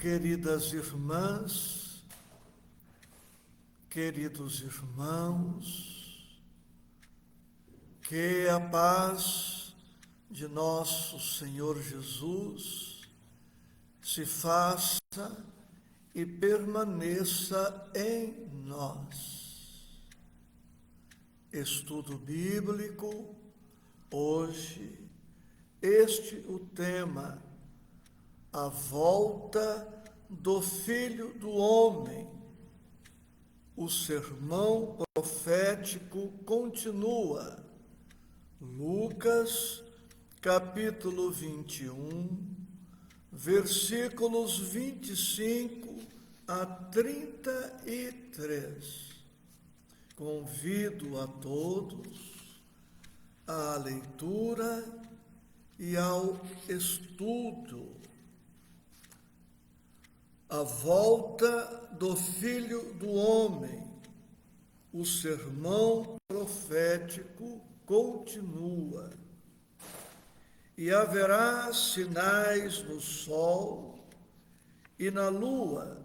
Queridas irmãs, queridos irmãos, que a paz de nosso Senhor Jesus se faça e permaneça em nós. Estudo bíblico, hoje, o tema, a volta do Filho do Homem. O sermão profético continua. Lucas, capítulo 21, versículos 25 a 33. Convido a todos à leitura e ao estudo. A volta do Filho do Homem. O sermão profético continua. E haverá sinais no sol e na lua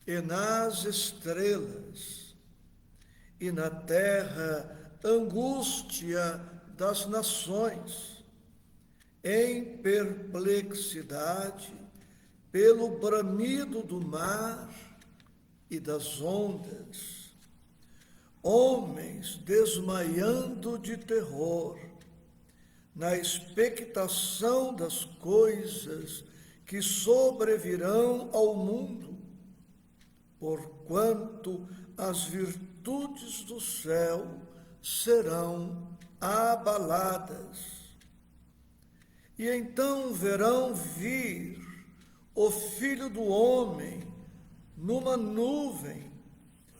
e nas estrelas, e na terra angústia das nações, em perplexidade pelo bramido do mar e das ondas, homens desmaiando de terror, na expectação das coisas que sobrevirão ao mundo, porquanto as virtudes do céu serão abaladas. E então verão vir o Filho do Homem numa nuvem,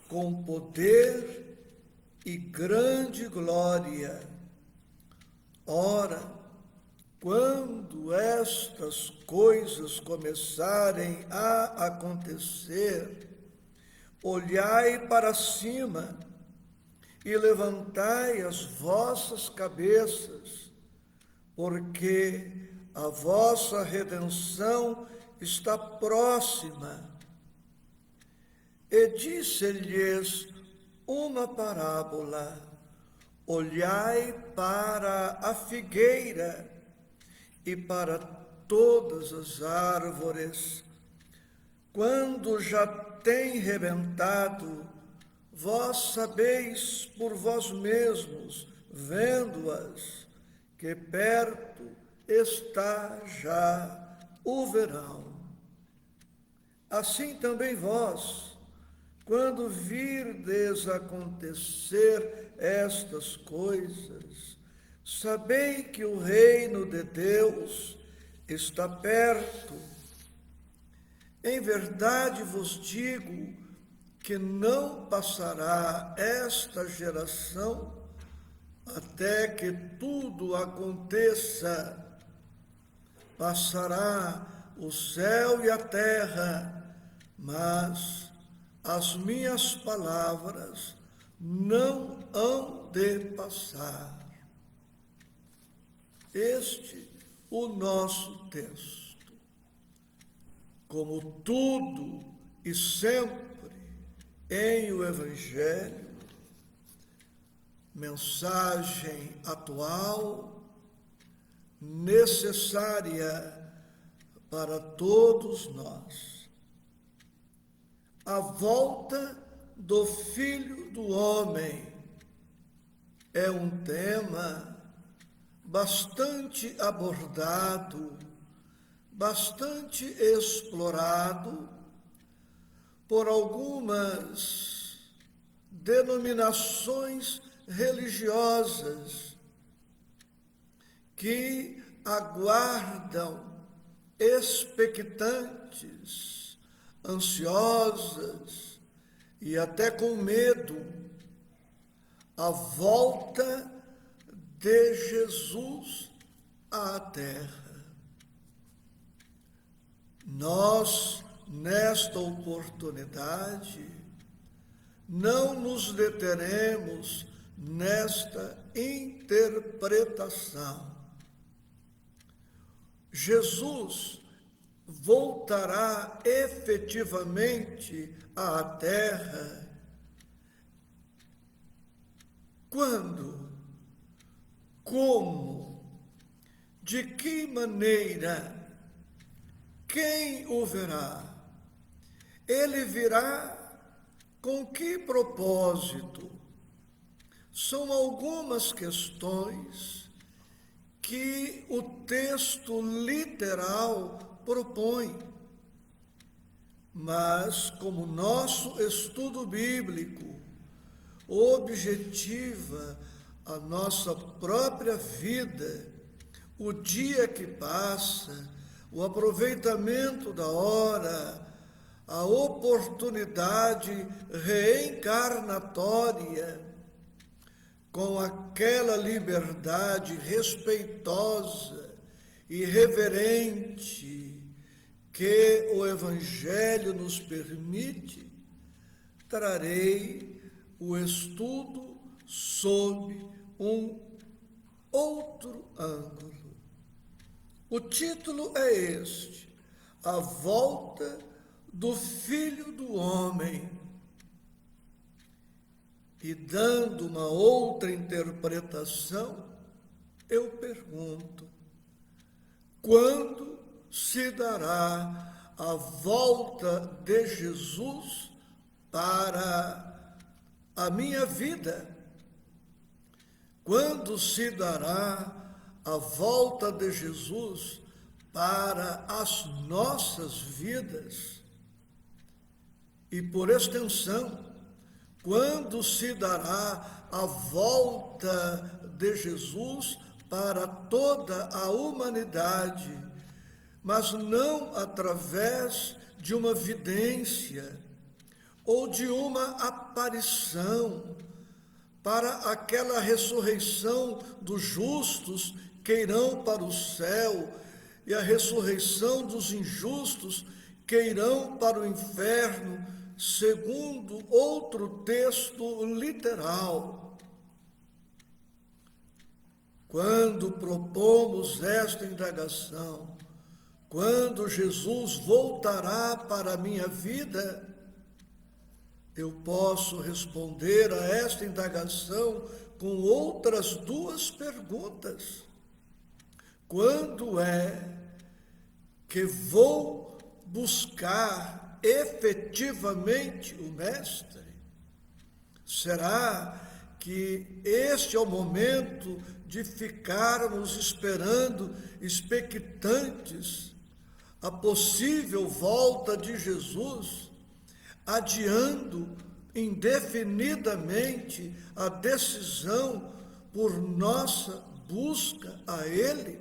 com poder e grande glória. Ora, quando estas coisas começarem a acontecer, olhai para cima e levantai as vossas cabeças, porque a vossa redenção está próxima. E disse-lhes uma parábola: olhai para a figueira e para todas as árvores. Quando já tem rebentado, vós sabeis por vós mesmos, vendo-as, que perto está já o verão. Assim também vós, quando virdes acontecer estas coisas, sabei que o reino de Deus está perto. Em verdade vos digo que não passará esta geração até que tudo aconteça. Passará o céu e a terra, mas as minhas palavras não hão de passar. O nosso texto. Como tudo e sempre em o Evangelho, mensagem atual, necessária para todos nós. A volta do Filho do Homem é um tema bastante abordado, bastante explorado por algumas denominações religiosas que aguardam, expectantes, ansiosas e até com medo, a volta de Jesus à terra. Nós, nesta oportunidade, não nos deteremos nesta interpretação. Jesus voltará efetivamente à terra? Quando? Como? De que maneira? Quem o verá? Ele virá com que propósito? São algumas questões que o texto literal propõe. Mas, como nosso estudo bíblico objetiva a nossa própria vida, o dia que passa, o aproveitamento da hora, a oportunidade reencarnatória, com aquela liberdade respeitosa e reverente que o Evangelho nos permite, trarei o estudo sob um outro ângulo. O título é este: A Volta do Filho do Homem. E dando uma outra interpretação, eu pergunto: quando se dará a volta de Jesus para a minha vida? Quando se dará a volta de Jesus para as nossas vidas? E por extensão, quando se dará a volta de Jesus para toda a humanidade, mas não através de uma vidência ou de uma aparição, para aquela ressurreição dos justos que irão para o céu e a ressurreição dos injustos que irão para o inferno, segundo outro texto literal. Quando propomos esta indagação, quando Jesus voltará para a minha vida, eu posso responder a esta indagação com outras duas perguntas. Quando é que vou buscar efetivamente o Mestre? Será que este é o momento de ficarmos esperando, expectantes, a possível volta de Jesus, adiando indefinidamente a decisão por nossa busca a Ele?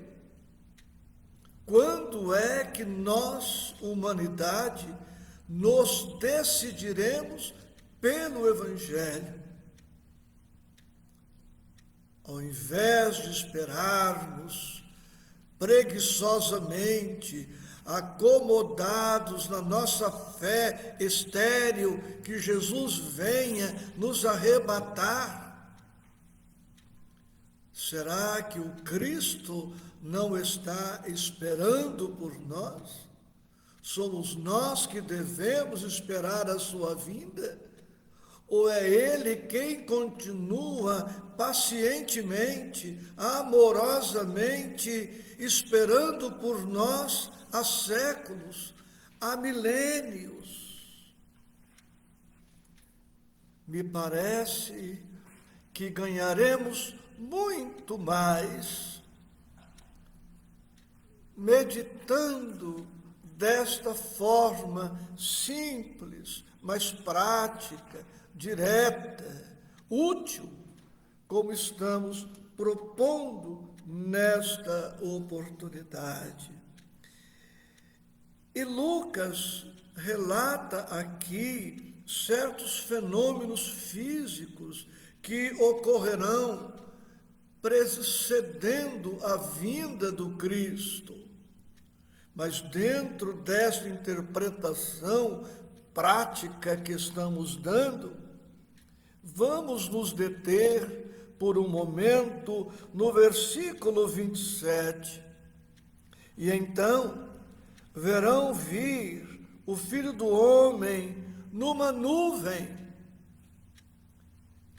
Quando é que nós, humanidade, nos decidiremos pelo Evangelho? Ao invés de esperarmos preguiçosamente, acomodados na nossa fé estéril, que Jesus venha nos arrebatar, será que o Cristo não está esperando por nós? Somos nós que devemos esperar a sua vinda? Ou é Ele quem continua pacientemente, amorosamente, esperando por nós há séculos, há milênios? Me parece que ganharemos muito mais meditando desta forma simples, mas prática, direta, útil, como estamos propondo nesta oportunidade. E Lucas relata aqui certos fenômenos físicos que ocorrerão precedendo a vinda do Cristo. Mas dentro desta interpretação prática que estamos dando, vamos nos deter por um momento no versículo 27. E então, verão vir o Filho do Homem numa nuvem.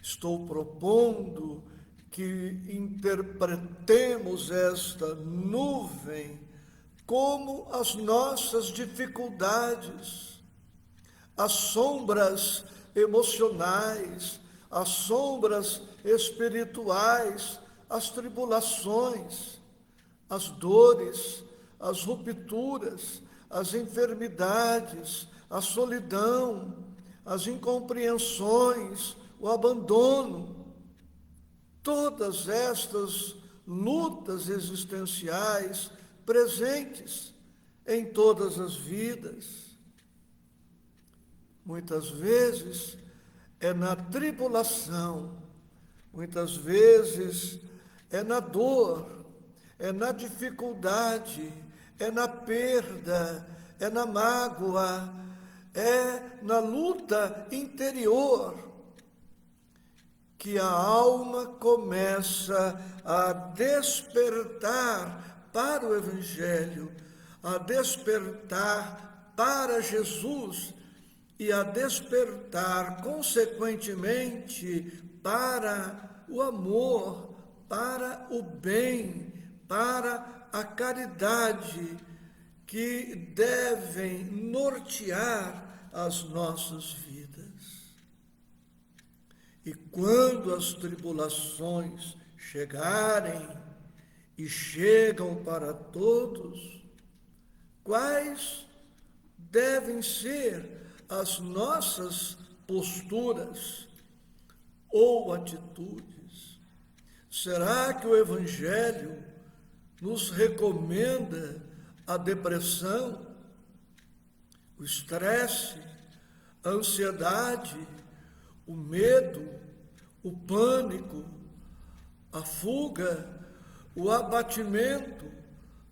Estou propondo que interpretemos esta nuvem como as nossas dificuldades, as sombras emocionais, as sombras espirituais, as tribulações, as dores, as rupturas, as enfermidades, a solidão, as incompreensões, o abandono. Todas estas lutas existenciais presentes em todas as vidas. Muitas vezes é na tribulação, muitas vezes é na dor, é na dificuldade, é na perda, é na mágoa, é na luta interior que a alma começa a despertar para o Evangelho, a despertar para Jesus e a despertar, consequentemente, para o amor, para o bem, para a caridade, que devem nortear as nossas vidas. E quando as tribulações chegarem, e chegam para todos, quais devem ser as nossas posturas ou atitudes? Será que o Evangelho nos recomenda a depressão, o estresse, a ansiedade, o medo, o pânico, a fuga, o abatimento,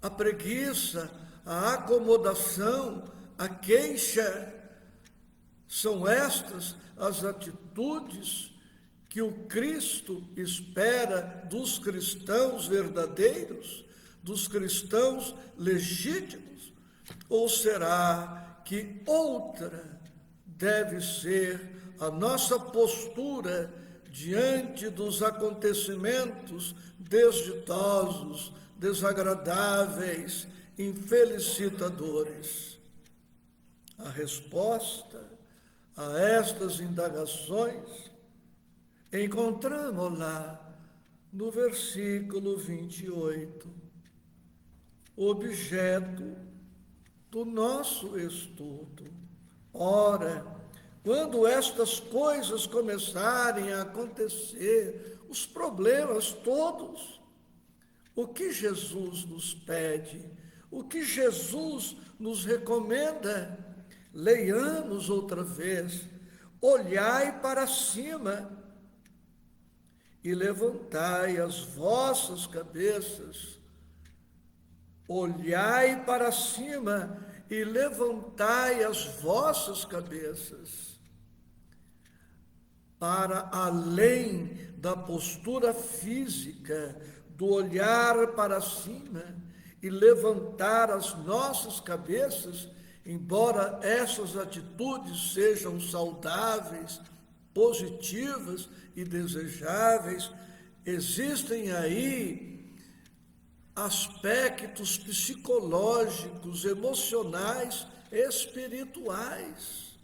a preguiça, a acomodação, a queixa? São estas as atitudes que o Cristo espera dos cristãos verdadeiros, dos cristãos legítimos? Ou será que outra deve ser a nossa postura diante dos acontecimentos desditosos, desagradáveis, infelicitadores? A resposta a estas indagações encontramos-la no versículo 28, objeto do nosso estudo. Ora, quando estas coisas começarem a acontecer, os problemas todos, o que Jesus nos pede, o que Jesus nos recomenda? Leiamos outra vez: olhai para cima e levantai as vossas cabeças. Olhai para cima e levantai as vossas cabeças. Para além da postura física, do olhar para cima e levantar as nossas cabeças, embora essas atitudes sejam saudáveis, positivas e desejáveis, existem aí aspectos psicológicos, emocionais, espirituais.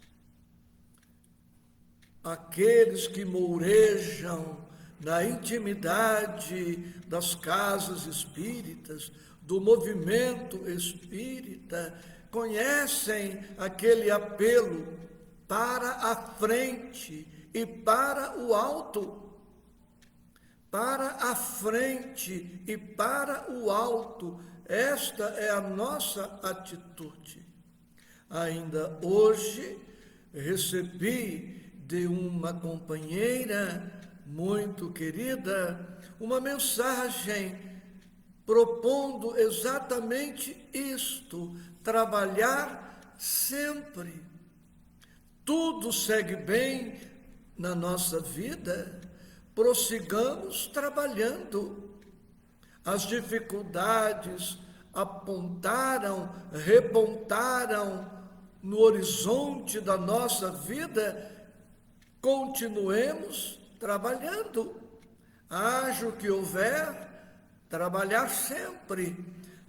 Aqueles que mourejam na intimidade das casas espíritas, do movimento espírita, conhecem aquele apelo para a frente e para o alto. Para a frente e para o alto, esta é a nossa atitude. Ainda hoje recebi de uma companheira muito querida uma mensagem propondo exatamente isto: trabalhar sempre. Tudo segue bem na nossa vida, prossigamos trabalhando. As dificuldades, apontaram, repontaram no horizonte da nossa vida, continuemos trabalhando. Haja o que houver, trabalhar sempre.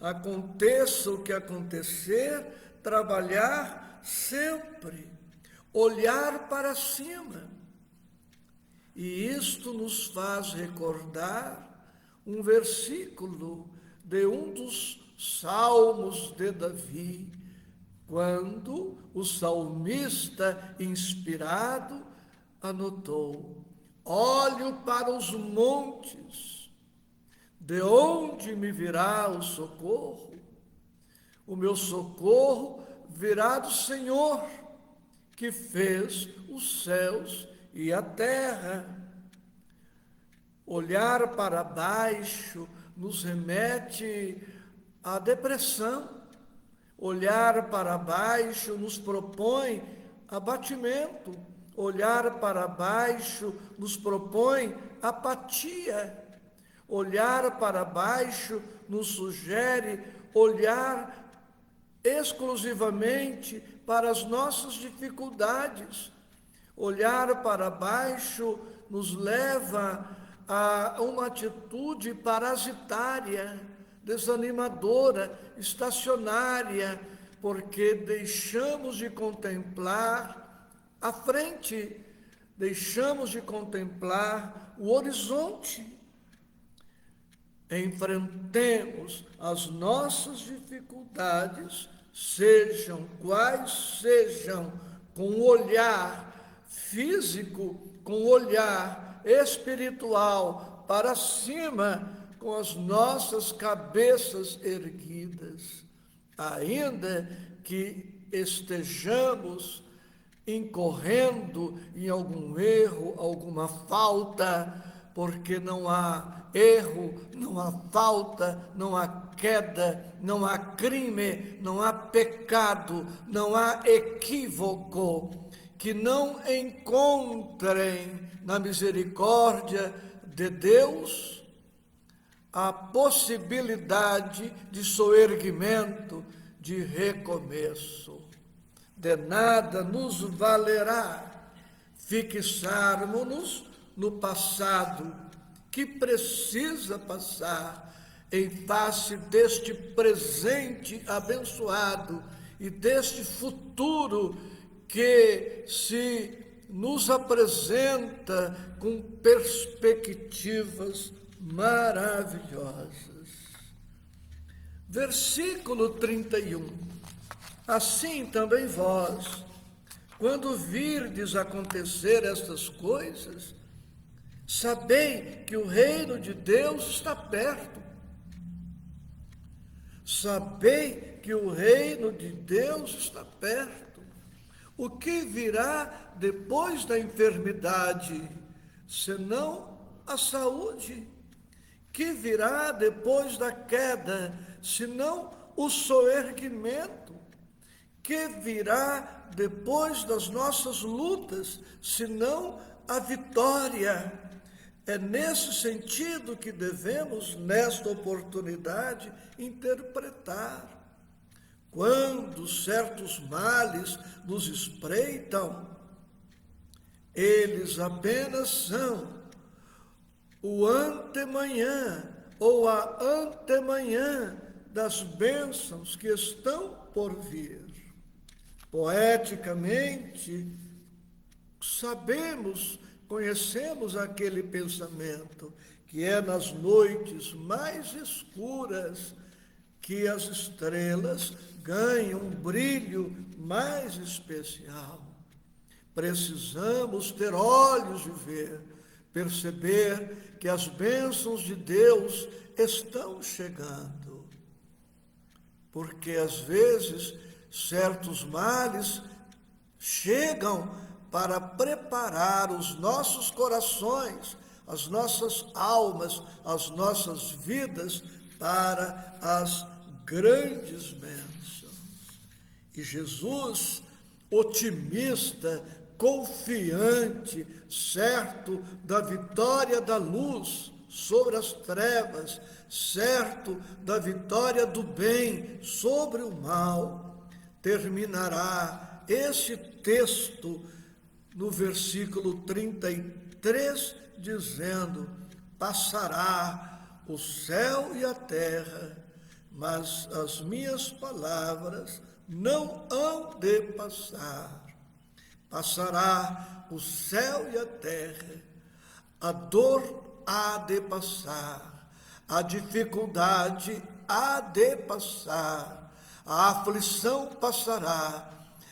Aconteça o que acontecer, trabalhar sempre. Olhar para cima. E isto nos faz recordar um versículo de um dos salmos de Davi, quando o salmista, inspirado, anotou: olho para os montes, de onde me virá o socorro? O meu socorro virá do Senhor, que fez os céus e a terra. Olhar para baixo nos remete à depressão. Olhar para baixo nos propõe abatimento. Olhar para baixo nos propõe apatia. Olhar para baixo nos sugere olhar exclusivamente para as nossas dificuldades. Olhar para baixo nos leva a uma atitude parasitária, desanimadora, estacionária, porque deixamos de contemplar a frente, deixamos de contemplar o horizonte. Enfrentemos as nossas dificuldades, sejam quais sejam, com o olhar físico, com o olhar espiritual para cima, com as nossas cabeças erguidas, ainda que estejamos incorrendo em algum erro, alguma falta, porque não há erro, não há falta, não há queda, não há crime, não há pecado, não há equívoco que não encontrem na misericórdia de Deus a possibilidade de soerguimento, de recomeço. De nada nos valerá fixarmos-nos no passado, que precisa passar em face deste presente abençoado e deste futuro que se nos apresenta com perspectivas maravilhosas. Versículo 31. Assim também vós, quando virdes acontecer estas coisas, sabei que o reino de Deus está perto. Sabei que o reino de Deus está perto. O que virá depois da enfermidade, senão a saúde? Que virá depois da queda, senão o soerguimento? Que virá depois das nossas lutas, senão a vitória? É nesse sentido que devemos, nesta oportunidade, interpretar. Quando certos males nos espreitam, eles apenas são o antemanhã ou a antemanhã das bênçãos que estão por vir. Poeticamente, conhecemos aquele pensamento que é nas noites mais escuras que as estrelas ganham um brilho mais especial. Precisamos ter olhos de ver, perceber que as bênçãos de Deus estão chegando. Porque às vezes certos males chegam para preparar os nossos corações, as nossas almas, as nossas vidas para as grandes bênçãos. E Jesus, otimista, confiante, certo da vitória da luz sobre as trevas, certo da vitória do bem sobre o mal. Terminará esse texto no versículo 33, dizendo: passará o céu e a terra, mas as minhas palavras não hão de passar. Passará o céu e a terra, a dor há de passar, a dificuldade há de passar, a aflição passará,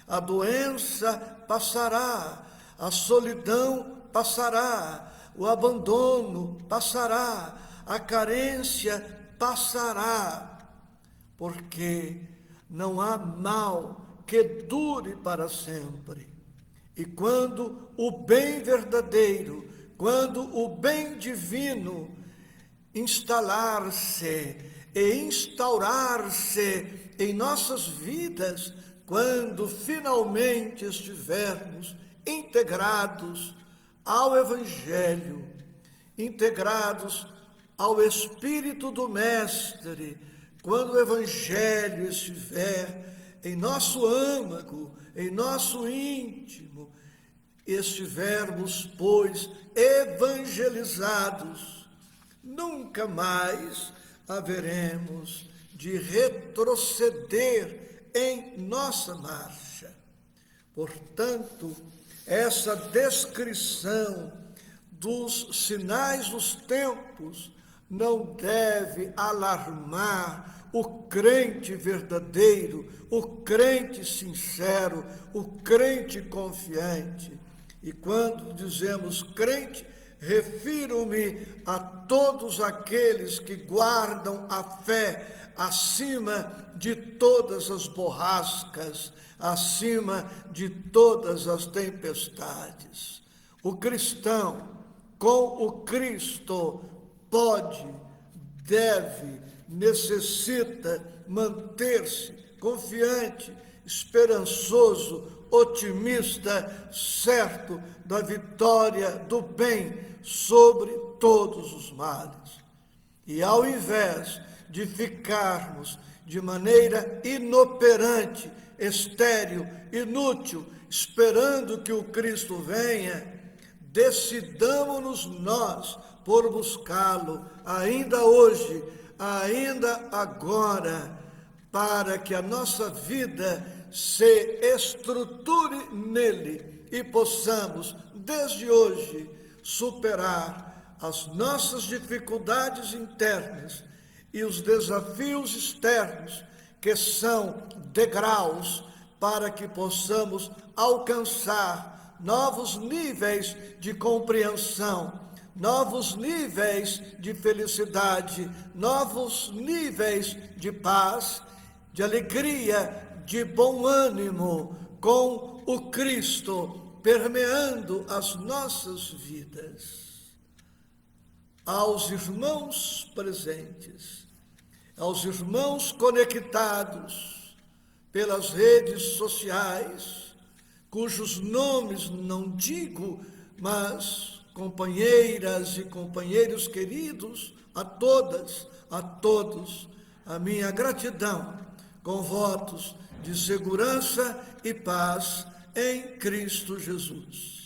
a doença passará, a solidão passará, o abandono passará, a carência passará, porque não há mal que dure para sempre. E quando o bem verdadeiro, quando o bem divino instalar-se e instaurar-se em nossas vidas, quando finalmente estivermos integrados ao Evangelho, integrados ao Espírito do Mestre, quando o Evangelho estiver em nosso âmago, em nosso íntimo, estivermos, pois, evangelizados, nunca mais haveremos de retroceder em nossa marcha. Portanto, essa descrição dos sinais dos tempos não deve alarmar o crente verdadeiro, o crente sincero, o crente confiante. E quando dizemos crente, refiro-me a todos aqueles que guardam a fé acima de todas as borrascas, acima de todas as tempestades. O cristão, com o Cristo, pode, deve, necessita manter-se confiante, esperançoso, otimista, certo da vitória do bem sobre todos os males. E ao invés de ficarmos de maneira inoperante, estéril, inútil, esperando que o Cristo venha, decidamo-nos nós por buscá-lo ainda hoje, ainda agora, para que a nossa vida se estruture nele e possamos, desde hoje, superar as nossas dificuldades internas e os desafios externos, que são degraus para que possamos alcançar novos níveis de compreensão, novos níveis de felicidade, novos níveis de paz, de alegria, de bom ânimo, com o Cristo permeando as nossas vidas. Aos irmãos presentes, aos irmãos conectados pelas redes sociais, cujos nomes não digo, mas companheiras e companheiros queridos, a todas, a todos, a minha gratidão, com votos de segurança e paz em Cristo Jesus.